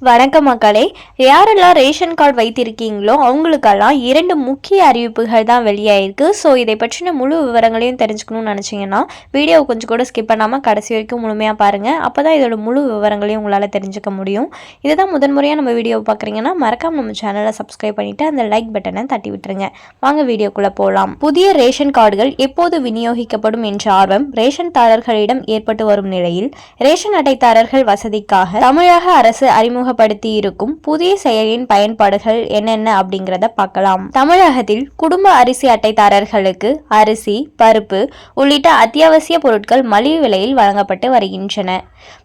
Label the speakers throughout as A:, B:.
A: வணக்கம் மக்களே. யாரெல்லாம் ரேஷன் கார்டு வைத்திருக்கீங்களோ அவங்களுக்கெல்லாம் 2 முக்கிய அறிவிப்புகள் தான் வெளியாயிருக்கு. ஸோ இதை பற்றின முழு விவரங்களையும் தெரிஞ்சுக்கணும்னு நினச்சிங்கன்னா வீடியோ கொஞ்சம் கூட ஸ்கிப் பண்ணாமல் கடைசி வரைக்கும் முழுமையாக பாருங்கள். அப்போ தான் இதோட முழு விவரங்களையும் உங்களால் தெரிஞ்சுக்க முடியும். இதுதான் முதன்முறையாக நம்ம வீடியோவை பார்க்குறீங்கன்னா மறக்காம நம்ம சேனலை சப்ஸ்கிரைப் பண்ணிவிட்டு அந்த லைக் பட்டனை தட்டி விட்டுருங்க. வாங்க வீடியோக்குள்ளே போகலாம். புதிய ரேஷன் கார்டுகள் எப்போது விநியோகிக்கப்படும் என்ற ஆர்வம் ரேஷன் தாரர்களிடம் ஏற்பட்டு வரும் நிலையில் ரேஷன் அட்டைதாரர்கள் வசதிக்காக தமிழக அரசு அறிமுகப்படுத்தி இருக்கும் புதிய செயலியின் பயன்பாடுகள் என்னென்ன அப்படிங்கிறத பார்க்கலாம். தமிழகத்தில் குடும்ப அரிசி அட்டைதாரர்களுக்கு அரிசி, பருப்பு உள்ளிட்ட அத்தியாவசிய பொருட்கள் மலிவு விலையில் வழங்கப்பட்டு வருகின்றன.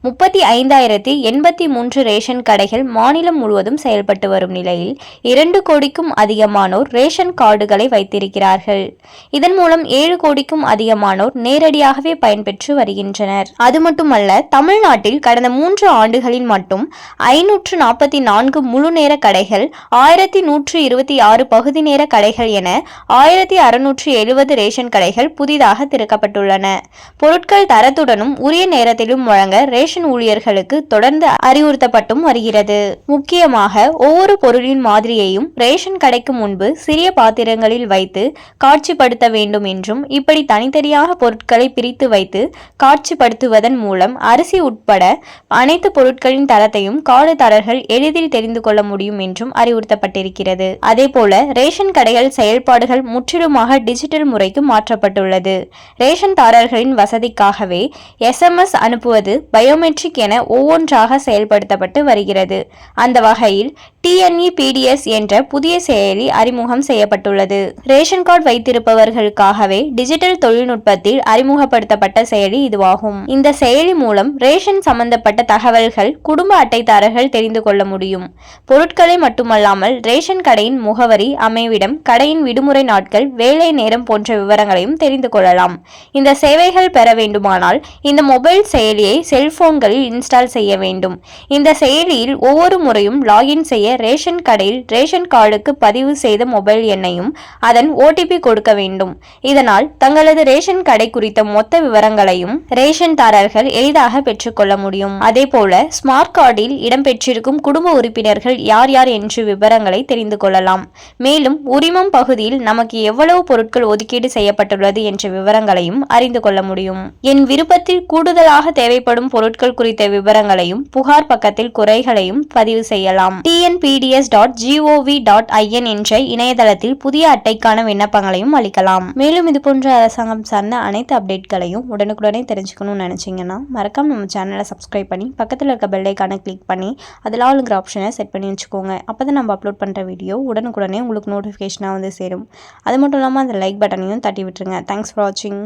A: 35,083 ரேஷன் கடைகள் மாநிலம் முழுவதும் செயல்பட்டு வரும் நிலையில் 2 கோடிக்கும் அதிகமானோர் ரேஷன் கார்டுகளை வைத்திருக்கிறார்கள். இதன் மூலம் 7 கோடிக்கும் அதிகமானோர் நேரடியாகவே பயன்பெற்று வருகின்றனர். அது மட்டுமல்ல, தமிழ்நாட்டில் கடந்த 3 ஆண்டுகளில் மட்டும் 544 முழு நேர கடைகள், 1126 பகுதி நேர கடைகள் என 1670 ரேஷன் கடைகள் புதிதாக திறக்கப்பட்டுள்ளன. பொருட்கள் தரத்துடனும் உரிய நேரத்திலும் வழங்க ரேஷன் ஊழியர்களுக்கு தொடர்ந்து அறிவுறுத்தப்பட்டும் வருகிறது. முக்கியமாக ஒவ்வொரு பொருளின் மாதிரியையும் ரேஷன் கடைக்கு முன்பு சிறிய பாத்திரங்களில் வைத்து காட்சிப்படுத்த வேண்டும் என்றும், இப்படி தனித்தனியாக பொருட்களை பிரித்து வைத்து காட்சிப்படுத்துவதன் மூலம் அரிசி உட்பட அனைத்து பொருட்களின் தரத்தையும் கார்டுதாரர்கள் எளிதில் தெரிந்து கொள்ள முடியும் என்றும் அறிவுறுத்தப்பட்டிருக்கிறது. அதேபோல ரேஷன் கடைகள் செயல்பாடுகள் முற்றிலுமாக டிஜிட்டல் முறைக்கு மாற்றப்பட்டுள்ளது. ரேஷன் தாரர்களின் வசதிக்காகவே SMS அனுப்புவது, பயோமெட்ரிக் என ஒவ்வொன்றாக செயல்படுத்தப்பட்டு வருகிறது. அந்த வகையில் TNEPDS என்ற புதிய செயலி அறிமுகம் செய்யப்பட்டுள்ளது. ரேஷன் கார்டு வைத்திருப்பவர்களுக்காகவே டிஜிட்டல் தொழில்நுட்பத்தில் அறிமுகப்படுத்தப்பட்ட செயலி இதுவாகும். இந்த செயலி மூலம் ரேஷன் சம்பந்தப்பட்ட தகவல்கள் குடும்ப அட்டைதாரர்கள் தெரிந்து கொள்ள முடியும். பொருட்களை மட்டுமல்லாமல் ரேஷன் கடையின் முகவரி, அமைவிடம், கடையின் விடுமுறை நாட்கள், வேலை நேரம் போன்ற விவரங்களையும் தெரிந்து கொள்ளலாம். இந்த சேவைகள் பெற வேண்டுமானால் இந்த மொபைல் செயலியை செல்போன்களில் இன்ஸ்டால் செய்ய வேண்டும். இந்த செயலியில் ஒவ்வொரு முறையும் லாகின் செய்ய ரேஷன் கடையில் ரேஷன் கார்டுக்கு பதிவு செய்த மொபைல் எண்ணையும் அதன் OTP கொடுக்க வேண்டும். இதனால் தங்களது ரேஷன் கடை குறித்த மொத்த விவரங்களையும் ரேஷன் தாரர்கள் எளிதாக பெற்றுக்கொள்ள முடியும். அதேபோல ஸ்மார்ட் கார்டில் இடம்பெற்றிருக்கும் குடும்ப உறுப்பினர்கள் யார் யார் என்ற விவரங்களை தெரிந்து கொள்ளலாம். மேலும் உரிமம் பகுதியில் நமக்கு எவ்வளவு பொருட்கள் ஒதுக்கீடு செய்யப்பட்டுள்ளது என்ற விவரங்களையும் அறிந்து கொள்ள முடியும். என் விருப்பத்தில் கூடுதலாக தேவைப்படும் பொருட்கள் குறித்த விவரங்களையும் புகார் பக்கத்தில் குறைகளையும் பதிவு செய்யலாம். TNPDS.gov.in என்ற இணையதளத்தில் புதிய அட்டைக்கான விண்ணப்பங்களையும் அளிக்கலாம். மேலும் இது போன்ற அரசாங்கம் சார்ந்த அனைத்து அப்டேட்களையும் உடனுக்குடனே தெரிஞ்சுக்கணும்னு நினைச்சீங்கன்னா மறக்காம நம்ம சேனலை சப்ஸ்கிரைப் பண்ணி பக்கத்தில் இருக்க பெல் ஐகானை கிளிக் பண்ணி அதில் ஆளுங்கிற ஆப்ஷனை செட் பண்ணி வச்சுக்கோங்க. அப்போ தான் நம்ம அப்லோட் பண்ணுற வீடியோ உடனுக்குடனே உங்களுக்கு நோட்டிஃபிகேஷனாக வந்து சேரும். அது மட்டும் இல்லாமல் அந்த லைக் பட்டனையும் தட்டி விட்டுருங்க. தேங்க்ஸ் ஃபார் வாட்சிங்.